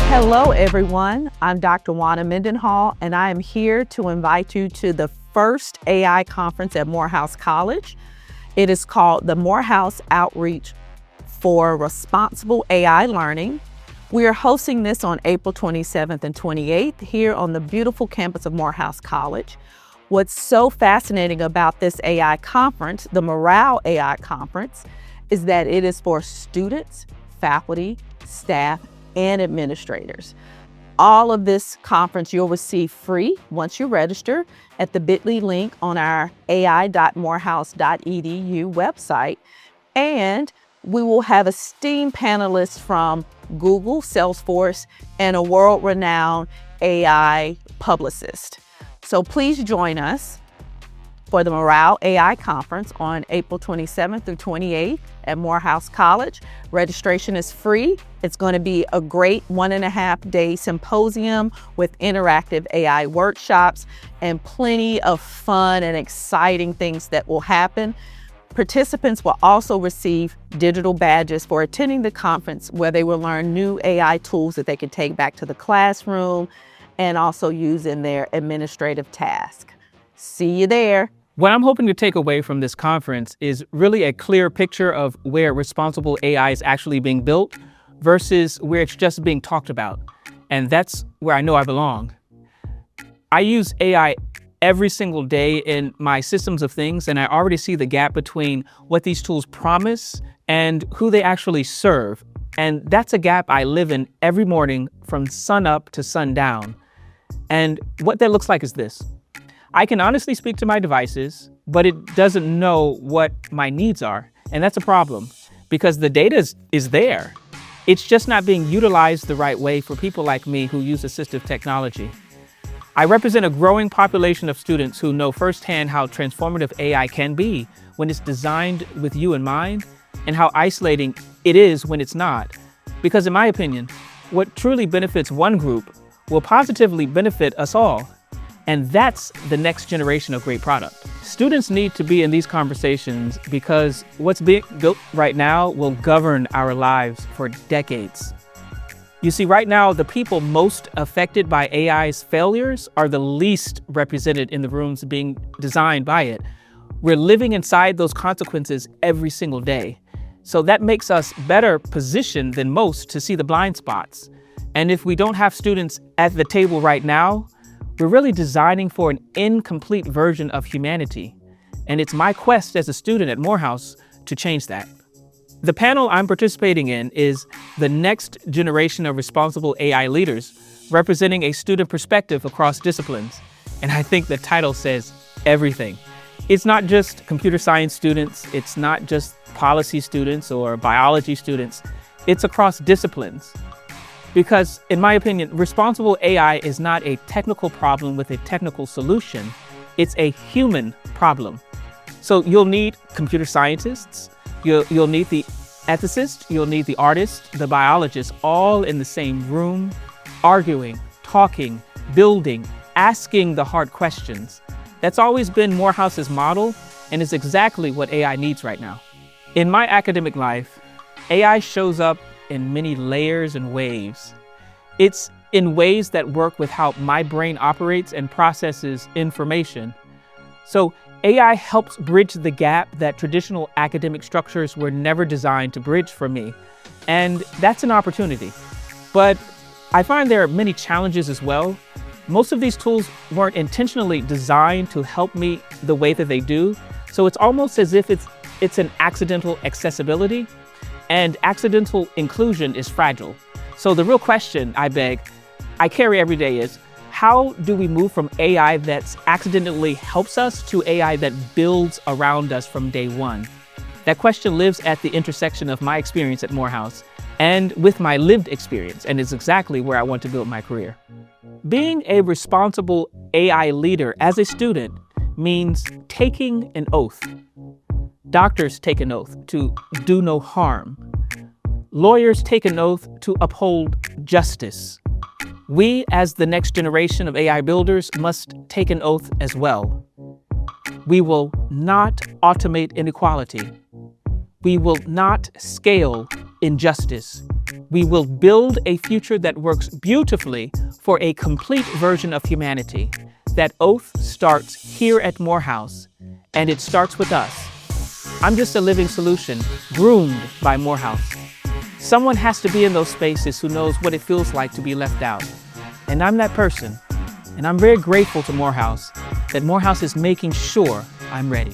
Hello, everyone. I'm Dr. Juana Mendenhall, and I am here to invite you to the first AI conference at Morehouse College. It is called the Morehouse Outreach for Responsible AI Learning. We are hosting this on April 27th and 28th here on the beautiful campus of Morehouse College. What's so fascinating about this AI conference, the Morale AI Conference, is that it is for students, faculty, staff, and administrators. All of this conference you'll receive free once you register at the bit.ly link on our ai.morehouse.edu website. And we will have esteemed panelists from Google, Salesforce, and a world-renowned AI publicist. So please join us for the Morale AI Conference on April 27th through 28th at Morehouse College. Registration is free. It's going to be a great 1.5-day symposium with interactive AI workshops and plenty of fun and exciting things that will happen. Participants will also receive digital badges for attending the conference, where they will learn new AI tools that they can take back to the classroom and also use in their administrative task. See you there. What I'm hoping to take away from this conference is really a clear picture of where responsible AI is actually being built versus where it's just being talked about. And that's where I know I belong. I use AI every single day in my systems of things, and I already see the gap between what these tools promise and who they actually serve. And that's a gap I live in every morning from sun up to sundown. And what that looks like is this. I can honestly speak to my devices, but it doesn't know what my needs are. And that's a problem because the data is there. It's just not being utilized the right way for people like me who use assistive technology. I represent a growing population of students who know firsthand how transformative AI can be when it's designed with you in mind, and how isolating it is when it's not. Because in my opinion, what truly benefits one group will positively benefit us all. And that's the next generation of great product. Students need to be in these conversations because what's being built right now will govern our lives for decades. You see, right now, the people most affected by AI's failures are the least represented in the rooms being designed by it. We're living inside those consequences every single day. So that makes us better positioned than most to see the blind spots. And if we don't have students at the table right now, we're really designing for an incomplete version of humanity. And it's my quest as a student at Morehouse to change that. The panel I'm participating in is the next generation of responsible AI leaders, representing a student perspective across disciplines. And I think the title says everything. It's not just computer science students, it's not just policy students or biology students, it's across disciplines. Because, in my opinion, responsible AI is not a technical problem with a technical solution. It's a human problem. So you'll need computer scientists, you'll need the ethicist, you'll need the artist, the biologist, all in the same room, arguing, talking, building, asking the hard questions. That's always been Morehouse's model, and is exactly what AI needs right now. In my academic life, AI shows up in many layers and waves. It's in ways that work with how my brain operates and processes information. So AI helps bridge the gap that traditional academic structures were never designed to bridge for me. And that's an opportunity. But I find there are many challenges as well. Most of these tools weren't intentionally designed to help me the way that they do. So it's almost as if it's an accidental accessibility. And accidental inclusion is fragile. So the real question I carry every day is, how do we move from AI that accidentally helps us to AI that builds around us from day one? That question lives at the intersection of my experience at Morehouse and with my lived experience, and is exactly where I want to build my career. Being a responsible AI leader as a student means taking an oath. Doctors take an oath to do no harm. Lawyers take an oath to uphold justice. We, as the next generation of AI builders, must take an oath as well. We will not automate inequality. We will not scale injustice. We will build a future that works beautifully for a complete version of humanity. That oath starts here at Morehouse, and it starts with us. I'm just a living solution, groomed by Morehouse. Someone has to be in those spaces who knows what it feels like to be left out. And I'm that person. And I'm very grateful to Morehouse that Morehouse is making sure I'm ready.